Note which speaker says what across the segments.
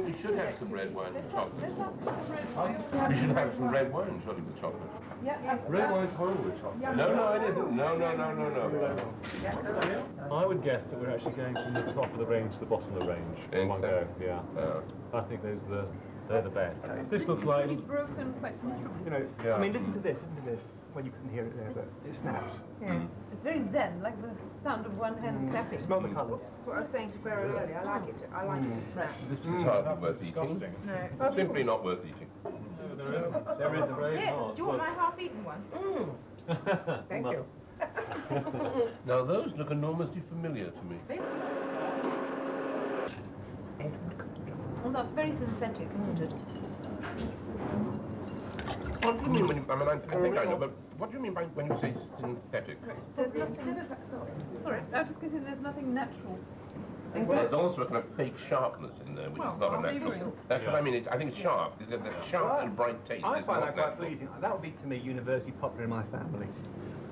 Speaker 1: think we should have some red wine and chocolate.
Speaker 2: Let's ask for some red wine.
Speaker 1: We should have some red wine, surely, with chocolate.
Speaker 2: Yeah.
Speaker 3: Red wine's horrible with chocolate.
Speaker 1: No, I didn't. No.
Speaker 3: I would guess that we're actually going from the top of the range to the bottom of the range in one go. Yeah. I think they're the best. This looks like
Speaker 2: Really broken, quite natural.
Speaker 4: You know,
Speaker 3: Yeah.
Speaker 4: I mean, listen to this. When you couldn't hear it there, but it snaps.
Speaker 2: It's very zen, like the sound of one hand clapping.
Speaker 4: Smell the colours.
Speaker 5: That's what I was saying to Vera earlier. I like it to snap.
Speaker 1: This is hardly worth eating.
Speaker 5: No.
Speaker 1: Simply not worth eating.
Speaker 3: There is a very
Speaker 5: Here,
Speaker 3: hard.
Speaker 5: do you want my half-eaten one? Thank you.
Speaker 1: Now those look enormously familiar to me.
Speaker 2: Well, that's very synthetic, isn't it?
Speaker 1: What do you mean when you, I think I know, but what do you mean by when you say synthetic?
Speaker 2: There's nothing... Sorry, I was just going to say there's nothing natural.
Speaker 1: Well, there's also a kind of fake sharpness in there, which is not a natural. That's what I mean. I think it's sharp. It's got a sharp and bright taste.
Speaker 4: I
Speaker 1: It's
Speaker 4: find
Speaker 1: not
Speaker 4: that quite
Speaker 1: natural.
Speaker 4: pleasing. That would be, to me, universally popular in my family.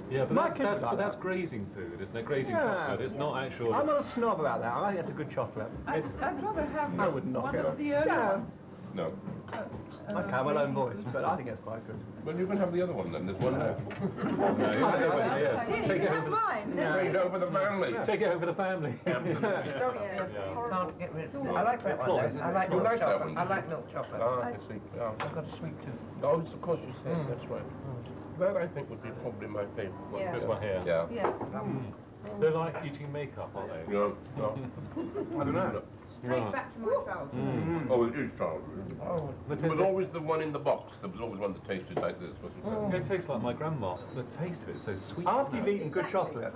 Speaker 3: Yeah, but
Speaker 4: My kids
Speaker 3: that's,
Speaker 4: like
Speaker 3: but that's
Speaker 4: that.
Speaker 3: grazing food, isn't it? Grazing
Speaker 4: Yeah.
Speaker 3: chocolate. It's not actual.
Speaker 4: I'm not a snob about that. I think that's a good chocolate.
Speaker 2: I'd rather have
Speaker 4: I wouldn't knock
Speaker 2: one
Speaker 4: it
Speaker 2: of
Speaker 4: off.
Speaker 2: the early ones.
Speaker 1: No.
Speaker 4: I have my own voice, but I think that's quite good.
Speaker 1: Well, you can have the other one then. There's one left.
Speaker 3: Take it
Speaker 2: Have
Speaker 3: over.
Speaker 2: mine.
Speaker 1: Take it over the family.
Speaker 3: Take it over the family.
Speaker 1: Absolutely.
Speaker 5: Can't get rid of it. I like that one. I like
Speaker 1: You
Speaker 5: milk
Speaker 1: like that
Speaker 5: chocolate.
Speaker 1: one?
Speaker 5: I like milk chocolate.
Speaker 1: Ah, I see. Yeah.
Speaker 5: I've got a sweet tooth.
Speaker 1: Oh, yes, of course you said. That's right. That I think would be probably my favourite one.
Speaker 5: Yeah.
Speaker 3: This one here.
Speaker 1: Yeah.
Speaker 2: Yes.
Speaker 3: They're like eating makeup, aren't they?
Speaker 1: No.
Speaker 4: I don't know.
Speaker 5: Straight back to my childhood.
Speaker 1: Oh, it is childhood.
Speaker 5: Oh,
Speaker 1: There was always the one in the box. There was always one that tasted like this, wasn't there?
Speaker 3: It tastes like my grandma. The taste of it is so sweet.
Speaker 4: After you've eaten good chocolate,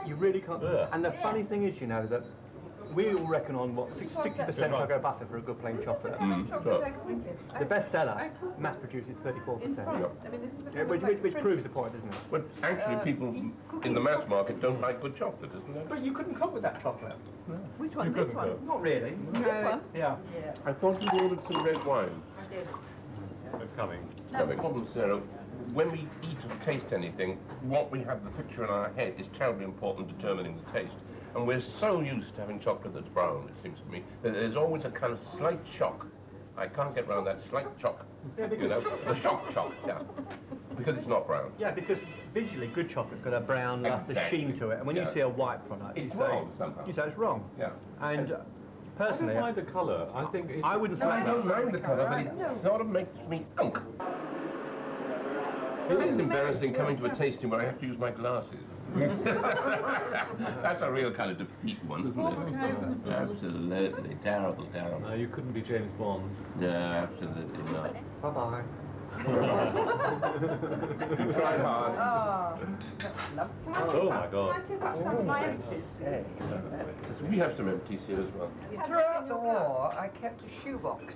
Speaker 4: you really can't.
Speaker 3: Yeah.
Speaker 4: And the funny thing is, you know, that we all reckon on what 60% cocoa butter for a good plain chocolate.
Speaker 1: Sure.
Speaker 4: The bestseller mass produces 34%.
Speaker 2: I mean, this is
Speaker 4: Yeah, which proves the point, isn't it?
Speaker 1: But actually, people in the mass market don't like good chocolate, isn't it?
Speaker 4: But you couldn't cope with that chocolate.
Speaker 2: Which one? This one?
Speaker 4: Not really.
Speaker 2: This one?
Speaker 4: Yeah.
Speaker 1: I thought you ordered some red wine.
Speaker 5: I did.
Speaker 3: It's coming.
Speaker 1: The problem, Sarah, when we eat or taste anything, what we have the picture in our head is terribly important in determining the taste. And we're so used to having chocolate that's brown, it seems to me, that there's always a kind of slight shock. I can't get around that slight shock.
Speaker 4: Yeah,
Speaker 1: You know, the shock, yeah. Because it's not brown.
Speaker 4: Yeah, because visually good chocolate's got a brown luster
Speaker 1: Exactly.
Speaker 4: sheen to it, and when you
Speaker 1: Yeah.
Speaker 4: see a white product,
Speaker 1: It's
Speaker 4: you say,
Speaker 1: wrong somehow.
Speaker 4: you say it's wrong.
Speaker 1: Yeah.
Speaker 4: And
Speaker 3: I
Speaker 4: personally,
Speaker 3: don't mind the colour. I think it's...
Speaker 4: I wouldn't say
Speaker 1: I
Speaker 4: that.
Speaker 1: don't mind the colour, but it sort of makes me unk. It is embarrassing coming to a tasting where I have to use my glasses. That's a real kind of defeat one, isn't it? Absolutely. Terrible.
Speaker 3: No, you couldn't be James Bond.
Speaker 1: No, absolutely not.
Speaker 4: Bye-bye.
Speaker 1: You tried hard.
Speaker 5: Oh, that's lovely.
Speaker 3: Oh my God.
Speaker 5: Can I tip up some of my empties?
Speaker 1: We have some empties here as well.
Speaker 5: Throughout the war, I kept a shoebox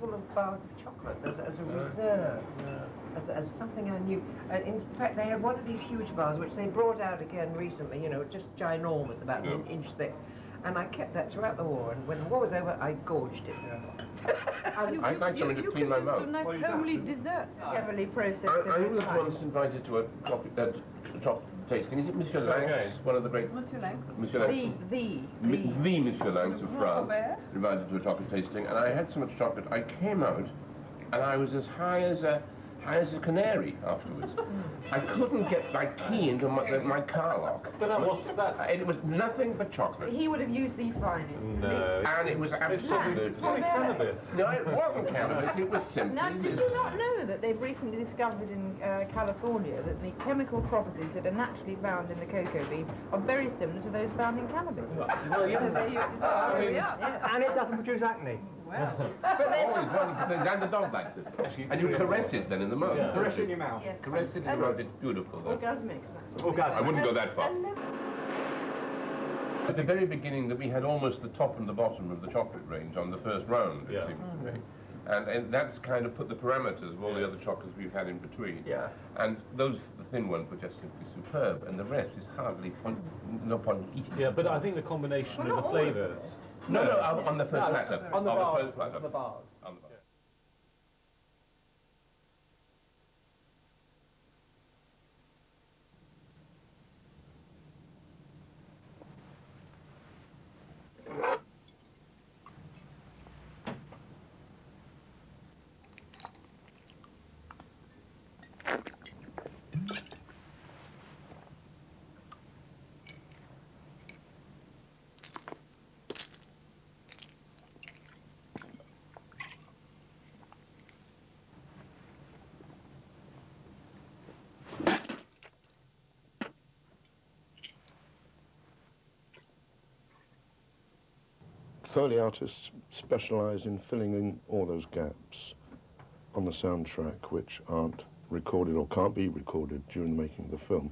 Speaker 5: full of bars of chocolate as a reserve, as something I knew. In fact, they had one of these huge bars, which they brought out again recently, you know, just ginormous, about an inch thick. And I kept that throughout the war, and when the war was over, I gorged it.
Speaker 1: I'd like something to clean my mouth.
Speaker 2: You can nice homely desserts.
Speaker 5: Heavily processed.
Speaker 1: I was once invited to a chocolate tasting. Is it Monsieur Lang's? One of the great...
Speaker 2: Monsieur Lang.
Speaker 1: Monsieur Lang's.
Speaker 5: The
Speaker 1: The Monsieur Lang's of France.
Speaker 2: Robert.
Speaker 1: Invited to a chocolate tasting, and I had so much chocolate, I came out, and I was as high as a canary afterwards. I couldn't get my key into my car lock.
Speaker 3: But that was that.
Speaker 1: It was nothing but chocolate.
Speaker 5: He would have used the finest.
Speaker 3: No.
Speaker 1: And it was absolutely...
Speaker 3: It's probably cannabis.
Speaker 1: No, it wasn't cannabis, it was simply...
Speaker 2: Now, did you not know that they've recently discovered in California that the chemical properties that are naturally found in the cocoa bean are very similar to those found in cannabis?
Speaker 4: Well, yeah. And it doesn't produce acne.
Speaker 2: Well,
Speaker 1: Always wanting and the dog likes it. And you caress it then in the mouth.
Speaker 3: Yeah.
Speaker 4: Caress it in your mouth.
Speaker 2: yes.
Speaker 1: Caress it in the mouth, it's beautiful.
Speaker 2: Orgasmic.
Speaker 1: I wouldn't go that far. At the very beginning, that we had almost the top and the bottom of the chocolate range on the first round, it seems to me. And that's kind of put the parameters of all the other chocolates we've had in between.
Speaker 4: Yeah.
Speaker 1: And the thin ones were just simply superb, and the rest is hardly no point eating.
Speaker 3: Yeah, but I think the combination of the flavours.
Speaker 1: No, on the first platter.
Speaker 4: On the bars.
Speaker 1: first platter.
Speaker 4: On the bars.
Speaker 1: On the bars.
Speaker 6: Foley artists specialise in filling in all those gaps on the soundtrack which aren't recorded or can't be recorded during the making of the film.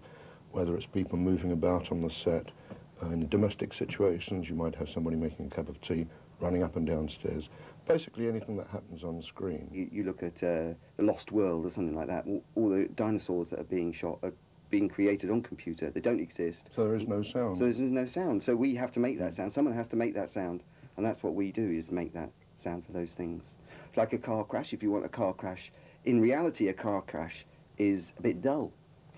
Speaker 6: Whether it's people moving about on the set, in domestic situations, you might have somebody making a cup of tea, running up and downstairs. Basically anything that happens on screen.
Speaker 7: You look at The Lost World or something like that, all the dinosaurs that are being shot are being created on computer. They don't exist.
Speaker 6: So there is no sound.
Speaker 7: So there's no sound. So we have to make that sound. Someone has to make that sound. And that's what we do, is make that sound for those things. It's like a car crash. If you want a car crash, in reality, a car crash is a bit dull,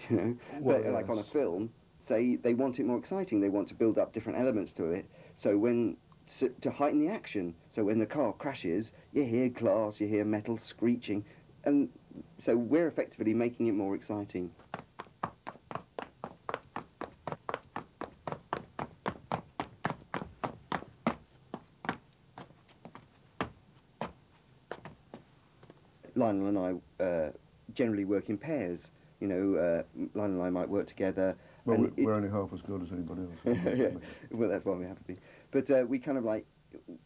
Speaker 7: you know.
Speaker 6: Well,
Speaker 7: but like on a film, say they want it more exciting. They want to build up different elements to it. So to heighten the action. So when the car crashes, you hear glass, you hear metal screeching, and so we're effectively making it more exciting. Lionel and I generally work in pairs. You know, Lionel and I might work together.
Speaker 6: Well, we're only half as good as anybody else.
Speaker 7: Yeah. Well, that's why we have to be. But we kind of like,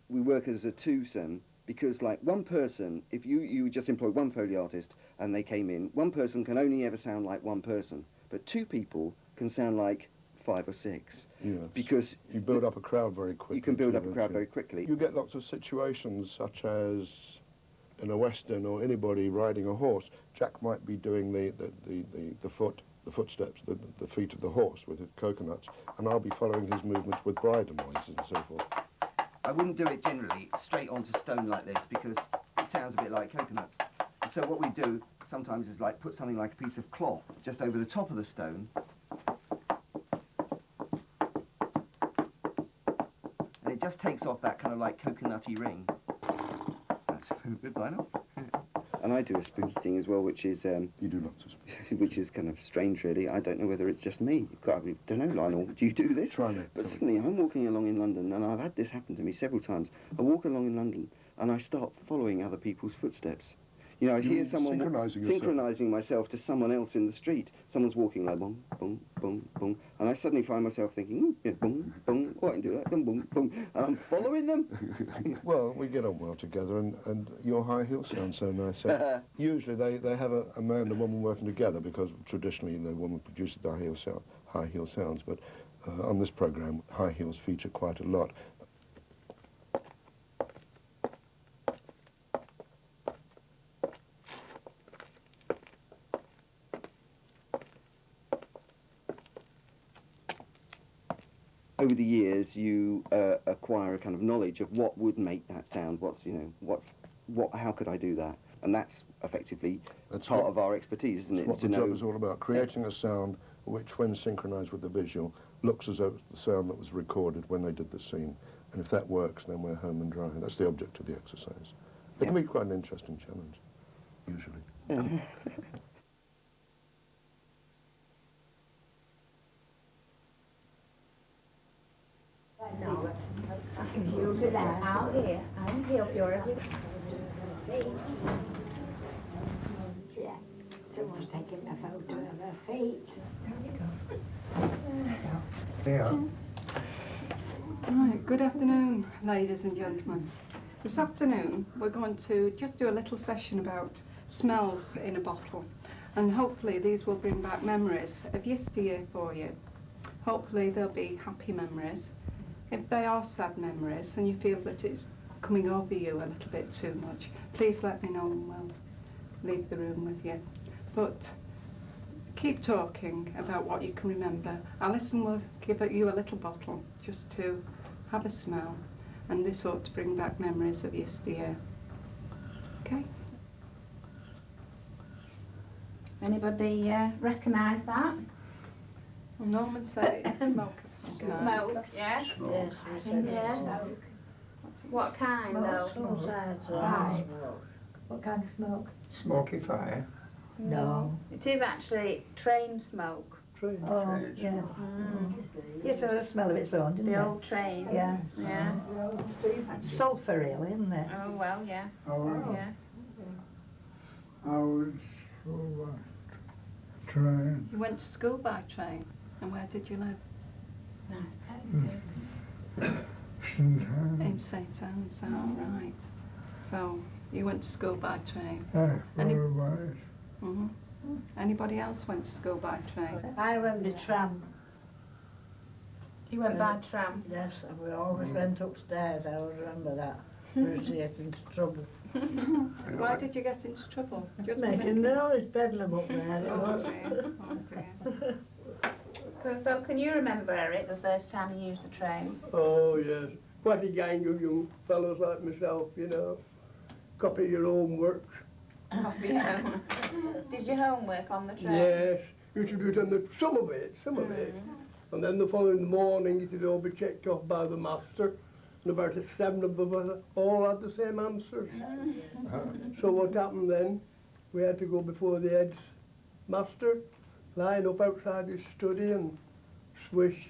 Speaker 7: we work as a twosome, because like one person, if you just employ one Foley artist and they came in, one person can only ever sound like one person, but two people can sound like 5 or 6.
Speaker 6: Yes.
Speaker 7: Because
Speaker 6: you build up a crowd very quickly.
Speaker 7: You can build up a crowd very quickly.
Speaker 6: You get lots of situations such as in a western or anybody riding a horse. Jack might be doing the footsteps, the feet of the horse with his coconuts, and I'll be following his movements with bridle noises and so forth.
Speaker 7: I wouldn't do it generally straight onto stone like this, because it sounds a bit like coconuts. So what we do sometimes is like put something like a piece of cloth just over the top of the stone, and it just takes off that kind of like coconutty ring. That's good, Lionel. And I do a spooky thing as well, which is
Speaker 6: you do lots of spooky,
Speaker 7: which is kind of strange, really. I don't know whether it's just me. I don't know, Lionel. Do you do this?
Speaker 6: Try me.
Speaker 7: But suddenly I'm walking along in London, and I've had this happen to me several times. I walk along in London, and I start following other people's footsteps. You know, I hear someone synchronising myself to someone else in the street. Someone's walking like boom, boom, boom, boom, and I suddenly find myself thinking, yeah, boom, boom, oh, I can do that, boom, boom, boom, and I'm following them.
Speaker 6: Well, we get on well together, and your high heels sound so nice. So usually they have a man and a woman working together, because traditionally the woman produces the high heel sounds, but on this programme, high heels feature quite a lot.
Speaker 7: Over the years, you acquire a kind of knowledge of what would make that sound. How could I do that? And that's effectively part of our expertise, isn't it?
Speaker 6: That's what the job is all about, creating a sound which, when synchronised with the visual, looks as though it's the sound that was recorded when they did the scene. And if that works, then we're home and dry. That's the object of the exercise. It can be quite an interesting challenge, usually.
Speaker 8: No, I can use it out here. I'm here for you. Yeah, someone's taking a photo of her feet.
Speaker 5: There you go.
Speaker 9: Right, good afternoon, ladies and gentlemen. This afternoon we're going to just do a little session about smells in a bottle, and hopefully these will bring back memories of yesteryear for you. Hopefully they'll be happy memories. If they are sad memories and you feel that it's coming over you a little bit too much, please let me know and we'll leave the room with you. But keep talking about what you can remember. Alison will give you a little bottle just to have a smell, and this ought to bring back memories of yesteryear. Okay?
Speaker 8: Anybody recognise that?
Speaker 9: Well, Norman said it's smoke of some kind.
Speaker 8: Smoke, yeah?
Speaker 5: Smoke.
Speaker 8: Yes. What kind, though?
Speaker 10: Right. What kind of smoke?
Speaker 5: Smoky fire.
Speaker 8: No. It is actually train smoke.
Speaker 10: Oh, yes. Yes, it has a smell of its own, didn't it?
Speaker 8: The old trains.
Speaker 10: Yeah.
Speaker 8: Yeah.
Speaker 10: Sulphur, really, isn't it?
Speaker 8: Oh, well, yeah.
Speaker 11: Oh,
Speaker 8: Yeah.
Speaker 11: I was train.
Speaker 9: You went to school by train, and where did you live?
Speaker 11: St Annes.
Speaker 9: In St Annes, right. So you went to school by train?
Speaker 11: Otherwise.
Speaker 9: Anybody else went to school by train?
Speaker 10: I went by tram.
Speaker 2: You went by tram?
Speaker 10: Yes, and we always went upstairs, I always remember that. We used to get into trouble.
Speaker 9: Why did you get into trouble? Just
Speaker 10: Making noise, bedlam up there.
Speaker 9: Oh dear, oh dear.
Speaker 2: So can you remember, Eric, the first time you used the train?
Speaker 12: Oh, yes. Quite a gang of young fellows like myself, you know. Copy your homework.
Speaker 2: Did your homework on the train?
Speaker 12: Yes. Used to do it on the, some of it. And then the following morning it would all be checked off by the master. And about 7 of us all had the same answers. So what happened then? We had to go before the head master, line up outside his study and swish,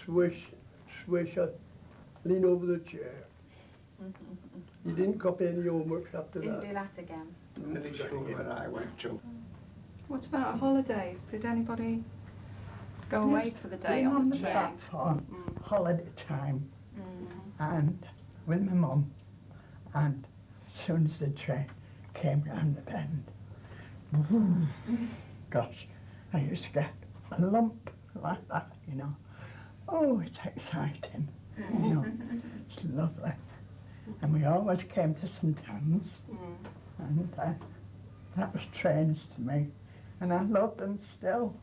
Speaker 12: swish, swish, lean over the chair. You didn't copy any homeworks after
Speaker 2: Didn't
Speaker 12: that.
Speaker 2: do that again.
Speaker 11: The school that I went to.
Speaker 9: What about holidays? Did anybody go away for the day
Speaker 10: Been
Speaker 9: on the
Speaker 10: the
Speaker 9: train?
Speaker 10: platform, holiday time, and with my mum, and as soon as the train came round the bend, gosh, I used to get a lump like that, you know. Oh, it's exciting, you know, it's lovely. And we always came to St Annes, and that was trains to me, and I love them still.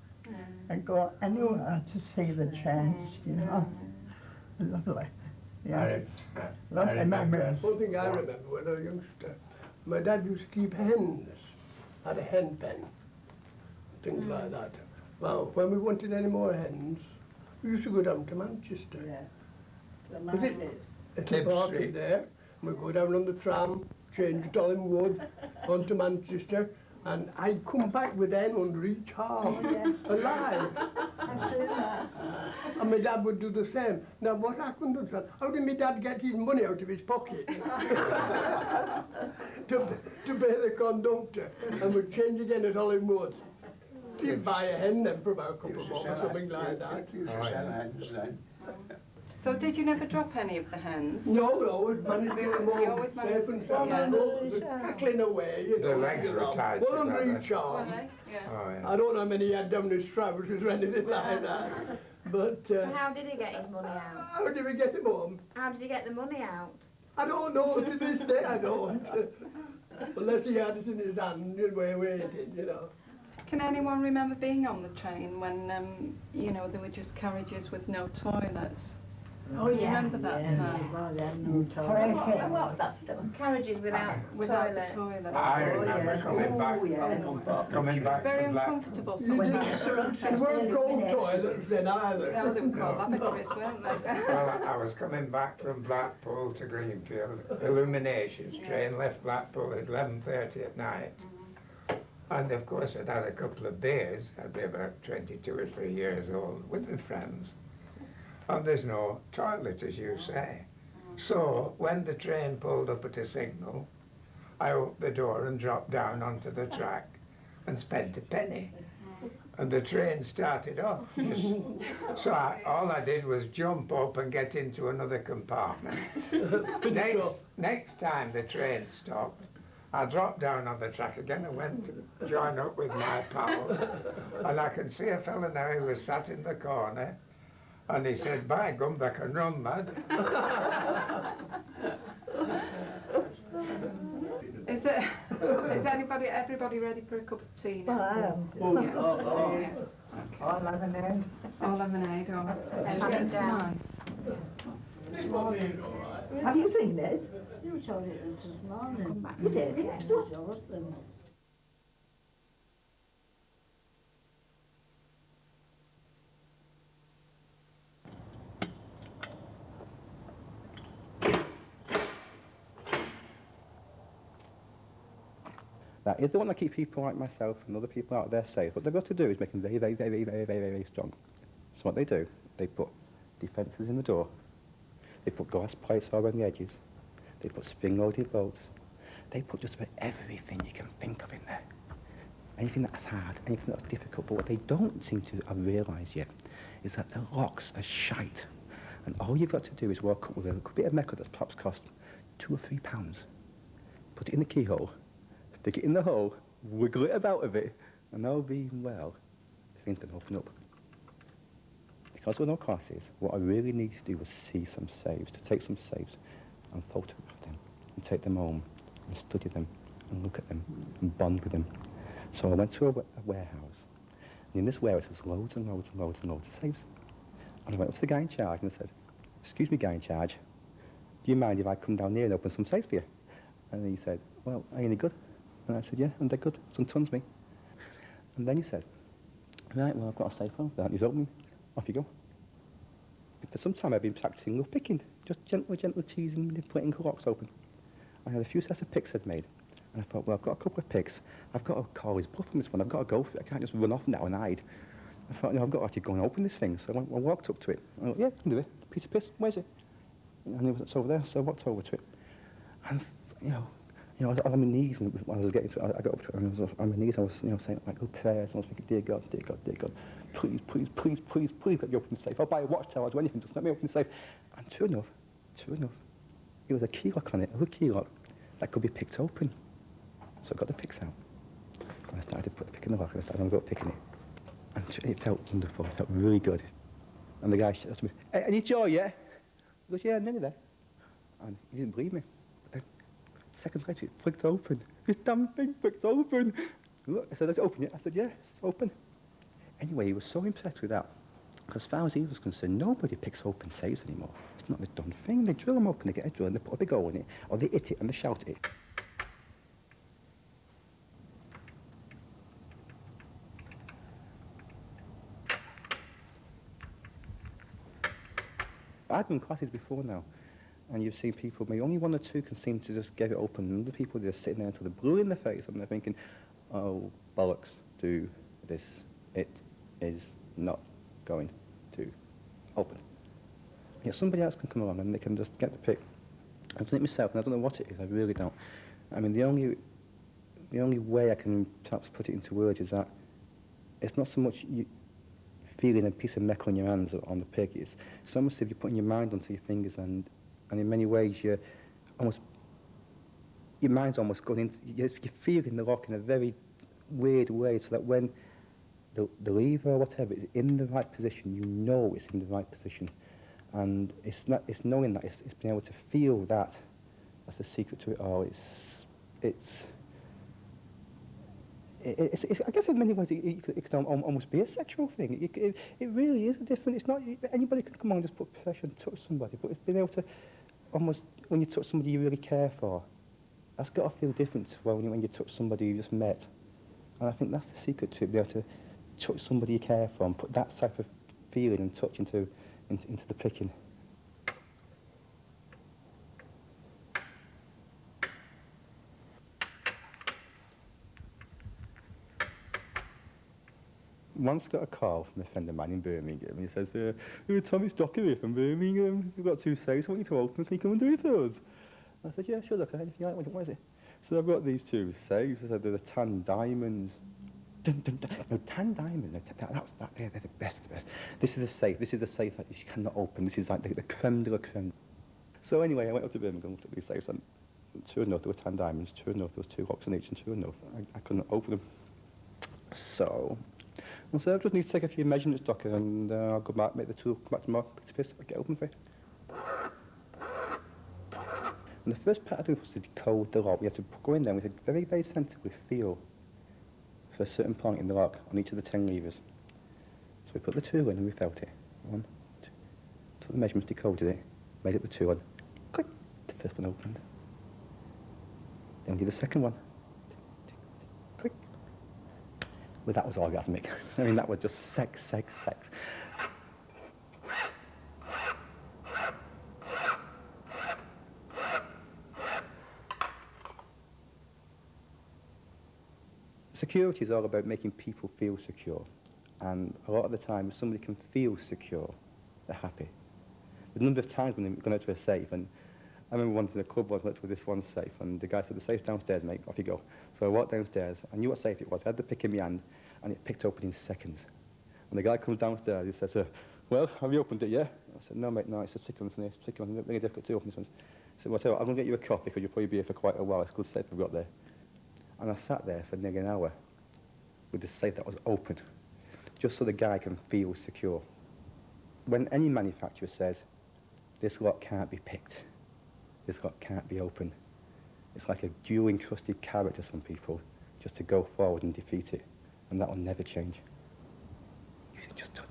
Speaker 10: I go anywhere to see the trains, you know. Lovely. Yeah. Lovely memories.
Speaker 12: One thing I remember when I was a youngster, my dad used to keep hens, had a hen pen, things like that. Well, when we wanted any more hens, we used to go down to Manchester.
Speaker 10: Yeah.
Speaker 12: Was it at the market there? And we'd go down on the tram, change at Wood, on to Manchester, and I'd come back with hen under each arm, alive. And my dad would do the same. Now, what I couldn't understand, how did my dad get his money out of his pocket to pay the conductor, and we'd change again at Wood? He'd buy a hen then for about a couple of bob or something like that.
Speaker 9: So did you never drop any of the hens?
Speaker 12: No, we always managed to get them all
Speaker 9: always managed-
Speaker 12: safe and sound, cackling away, you know.
Speaker 13: The legs were tied
Speaker 12: One under
Speaker 13: together.
Speaker 12: each arm.
Speaker 9: Yeah.
Speaker 13: Oh, yeah.
Speaker 12: I don't know how many he had down his trousers or anything like that. But
Speaker 2: So how did he get his money out?
Speaker 12: how did we get him home?
Speaker 2: How did he get the money out?
Speaker 12: I don't know, to this day I don't. Unless he had it in his hand and we waited, you know.
Speaker 9: Can anyone remember being on the train when, you know, there were just carriages with no toilets?
Speaker 10: Oh,
Speaker 9: Do you
Speaker 10: yeah.
Speaker 9: remember that time?
Speaker 10: Well, they had no toilet.
Speaker 8: What was that still?
Speaker 2: Carriages without
Speaker 9: Without
Speaker 2: toilet.
Speaker 9: the toilet.
Speaker 13: I remember coming back. Coming back
Speaker 9: Very
Speaker 13: from Black-
Speaker 9: uncomfortable
Speaker 12: You
Speaker 9: sometimes.
Speaker 12: didn't, weren't called toilets then either.
Speaker 9: No, they were called lavatories, weren't they?
Speaker 13: Well, I was coming back from Blackpool to Greenfield. Illuminations train left Blackpool at 11:30 at night. And of course I'd had a couple of beers. I'd be about 22 or 3 years old with my friends. And there's no toilet, as you say. So when the train pulled up at a signal, I opened the door and dropped down onto the track and spent a penny. And the train started off. So all I did was jump up and get into another compartment. Next time the train stopped, I dropped down on the track again and went to join up with my pals. And I can see a fella now who was sat in the corner, and he said, "By gum, they can run, lad."
Speaker 9: Is everybody ready for a cup of tea now?
Speaker 10: Well, I am.
Speaker 12: Oh,
Speaker 9: Yes.
Speaker 10: All lemonade.
Speaker 9: Or lemonade, or
Speaker 2: Yes.
Speaker 9: nice.
Speaker 10: Have you seen it? You told it this morning. You did? Yes. Your husband.
Speaker 7: Now, if they want to keep people like myself and other people out there safe, what they've got to do is make them very, very, very, very, very, very strong. So what they do, they put defences in the door, they put glass plates around the edges, they put spring-loaded bolts, they put just about everything you can think of in there. Anything that's hard, anything that's difficult, but what they don't seem to have realised yet is that the locks are shite.
Speaker 4: And all you've got to do is walk up with a bit of metal that's perhaps cost £2 or £3. Put it in the keyhole, stick it in the hole, wiggle it about a bit, and all being well, the thing's going to open up. Because there were no classes, what I really needed to do was see some saves, to take some saves and photograph them, and take them home, and study them, and look at them, and bond with them. So I went to a warehouse, and in this warehouse there was loads and loads and loads and loads of saves. And I went up to the guy in charge and I said, "Excuse me, guy in charge, do you mind if I come down here and open some safes for you?" And he said, "Well, are you any good?" And I said, "Yeah, I'm dead good, some tons me." And then he said, "Right, well, I've got a safe on, that is open, off you go." For some time I've been practicing with picking, just gentle teasing, putting locks open. I had a few sets of picks I'd made, and I thought, well, I've got a couple of picks, I've got to call his bluff on this one, I've got to go for it, I can't just run off now and hide. I thought, no, I've got to actually go and open this thing, so I walked up to it. I thought, "Yeah, I can do it, piece of piss, where's it?" And it's over there, so I walked over to it. And, I was on my knees when I was getting to it. I got up to it and I was on my knees, I was, saying like good prayers, and I was thinking, dear God, please, let me open the safe. I'll buy a watchtower, I'll do anything, just let me open the safe. And true enough, there was a key lock on it, a little key lock that could be picked open. So I got the picks out, and I started to put the pick in the lock, and I started to go picking it. And it felt wonderful, it felt really good. And the guy said to me, "Hey, any joy, yeah?" I goes, "Yeah, nearly there." And he didn't believe me. But then, seconds later, it flicked open. This damn thing flicked open. Look, I said, "Let's open it." I said, "Yeah, it's open." Anyway, he was so impressed with that. Because as far as he was concerned, nobody picks open safes anymore. It's not the done thing. They drill them open, they get a drill, and they put a big hole in it, or they hit it and they shout at it. I've done classes before now, and you've seen people, maybe only one or two can seem to just get it open, and other people are just sitting there until they're blue in the face, and they're thinking, "Oh, bollocks, do this. It is not going to open." Yeah, somebody else can come along and they can just get the pick. I've done it myself, and I don't know what it is, I really don't. I mean, the only way I can perhaps put it into words is that it's not so much you feeling a piece of metal in your hands on the pick. It's almost as if you're putting your mind onto your fingers, and in many ways your mind's almost going into, you're feeling the lock in a very weird way, so that when the lever or whatever is in the right position, you know it's in the right position. And it's knowing that, it's being able to feel that. That's the secret to it all. I guess in many ways it can almost be a sexual thing. It really is a different. It's not anybody can come on and just put pressure and touch somebody, but it's being able to almost, when you touch somebody you really care for, that's got to feel different to when you touch somebody you just met. And I think that's the secret to it, be able to touch somebody you care for and put that type of feeling and touch into the picking. Once got a call from a friend of mine in Birmingham, and he says, "Tom, it's Jockey here from Birmingham. We've got 2 safes, I want you to open, can you come and do it for us?" I said, "Yeah, sure, look, anything you like, what is it?" So I've got these 2 safes. I said, "They're the tan diamonds." Dun, dun, dun. No, tan diamond, they're the best of the best. This is a safe that you cannot open. This is like the creme de la creme. So anyway, I went up to Birmingham and looked at these safes, and true enough, there were tan diamonds, true enough, there was 2 locks in each, and true enough, I couldn't open them. So I just need to take a few measurements, Doctor, and I'll go back, make the tool, come back tomorrow, piece of piss, get open for you. And the first part I did was to decode the lock. We had to go in there and we had very, very sensitively feel for a certain point in the lock on each of the 10 levers. So we put the tool in and we felt it. 1, 2, took the measurements, decoded it, made up the tool, and click, the first one opened. Then we did the second one. Click. Well, that was orgasmic. I mean, that was just sex. Security is all about making people feel secure. And a lot of the time, if somebody can feel secure, they're happy. There's a number of times when they've gone out to a safe, and I remember once in a club, I went to this one safe, and the guy said, "The safe's downstairs, mate, off you go." So I walked downstairs, I knew what safe it was. I had the pick in my hand, and it picked open in seconds. And the guy comes downstairs, he says, "Well, have you opened it, yeah?" I I said, no, mate, no, it's a particular one, it's a particular one, very difficult to open this one. I said, well, tell you what, I'm going to get you a copy because you'll probably be here for quite a while. It's a good safe we've got there. And I sat there for nearly an hour with the safe that was open, just so the guy can feel secure. When any manufacturer says, this lock can't be picked, this lock can't be opened, it's like a jewel-encrusted carrot to some people, just to go forward and defeat it. And that will never change. You should just touch.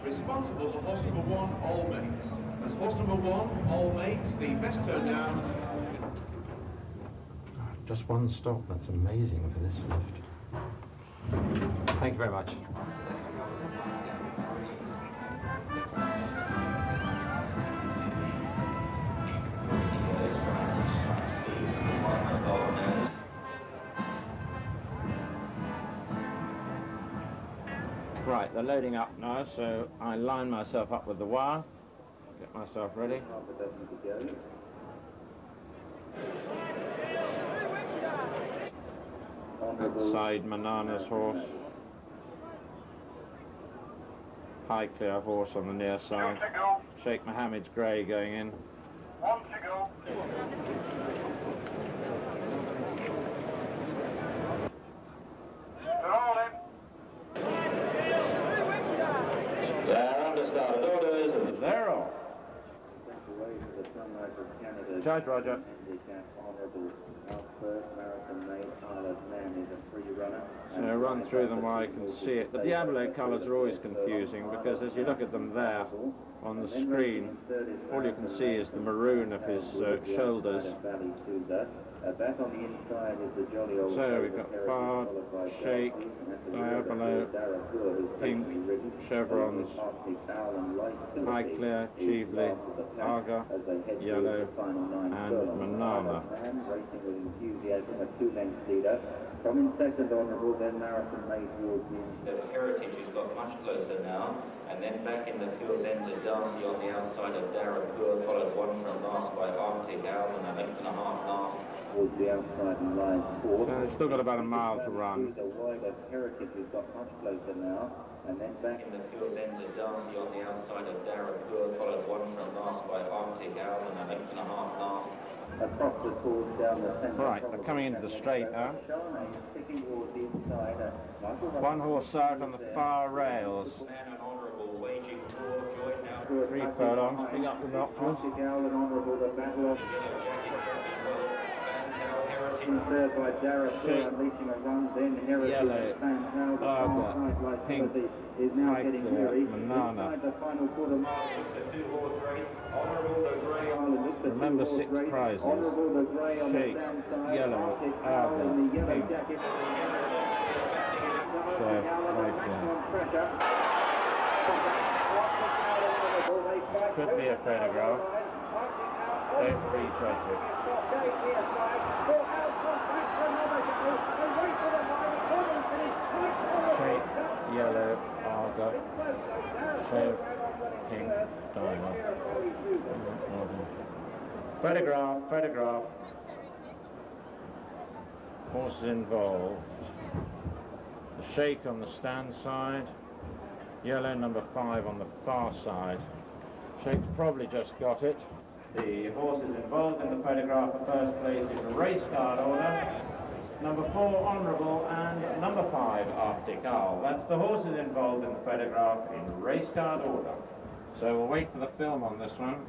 Speaker 14: Responsible for horse number 1, all mates. As horse number 1, all mates, the best turn down.
Speaker 15: Just one stop, that's amazing for this lift. Thank you very much.
Speaker 16: Right, they're loading up now, so I line myself up with the wire, get myself ready. Outside Manana's horse. High clear horse on the near side. Sheikh Mohammed's grey going in.
Speaker 17: One to go.
Speaker 16: They're understarted orders and they're off. Judge Roger. So run through them where I can see it. The Diablo colours are always confusing because as you look at them there on the screen, all you can see is the maroon of his shoulders. So we've got Bard, Sheikh, Diablo, Pink, Chevrons, High Clear, Cheveley, Arga, Yellow, and Manana.
Speaker 18: From in second, Honourable, then Marathon Maid towards the end. Heritage has got much closer now, and then back in the field, then to Darcy on the outside of Darapur, followed one from last by Arctic Owl, and a length and a half last. Towards the outside and line fourth.
Speaker 16: So they've still got about a mile to run.
Speaker 18: The wide of Heritage has got much closer now, and then back in the field, then to Darcy on the outside of Darapur, followed one from last by Arctic Owl, and a length and a half last.
Speaker 16: Across the course down the centre. Right, they're coming into the straight now. One horse out on the far rails. 3 furlongs, bring up the nocturnes. Yellow, Arga, Pink, High Clear, Manana. Remember 6 prizes. Sheikh, Yellow, Arga, Pink. So, right there. Could be a photograph. Don't prejudge it. Sheikh, Yellow, Arga, Sheikh, Pink, Diamond. Photograph, photograph. Horses involved. The Sheikh on the stand side. Yellow number 5 on the far side. Sheikh's probably just got it. The horses involved in the photograph at first place is a race card order. Number 4, Honourable, and number 5, Arctic Owl. That's the horses involved in the photograph in race card order. So we'll wait for the film on this one.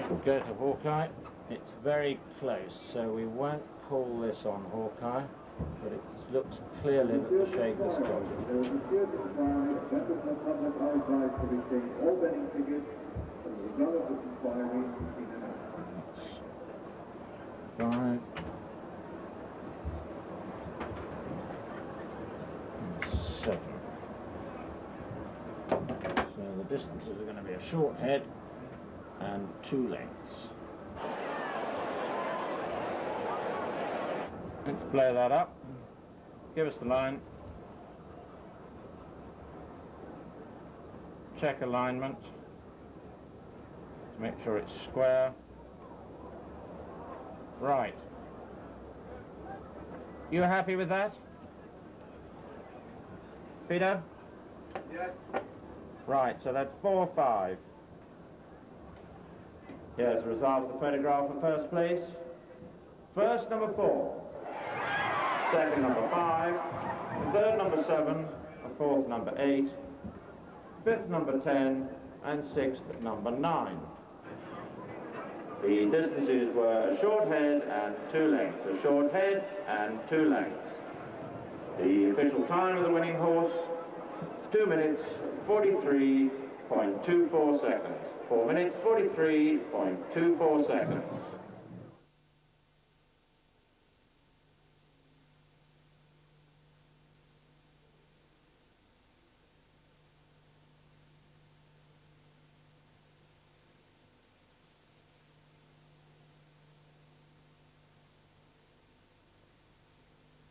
Speaker 16: We'll go to Hawkeye. It's very close, so we won't call this on Hawkeye, but it looks clearly that the Sheikh has got it. distances are going to be a short head and 2 lengths. Let's play that up. Give us the line. Check alignment to make sure it's square. Right. You happy with that? Peter?
Speaker 14: Yes.
Speaker 16: Right, so that's 4-5. Here's the result of the photograph for first place. First, number 4. Second, number 5. Third, number 7. Fourth, number 8. Fifth, number 10. And sixth, number 9. The distances were a short head and 2 lengths. A short head and 2 lengths. The official time of the winning horse, 2 minutes 43.24 seconds. 4 minutes 43.24 seconds.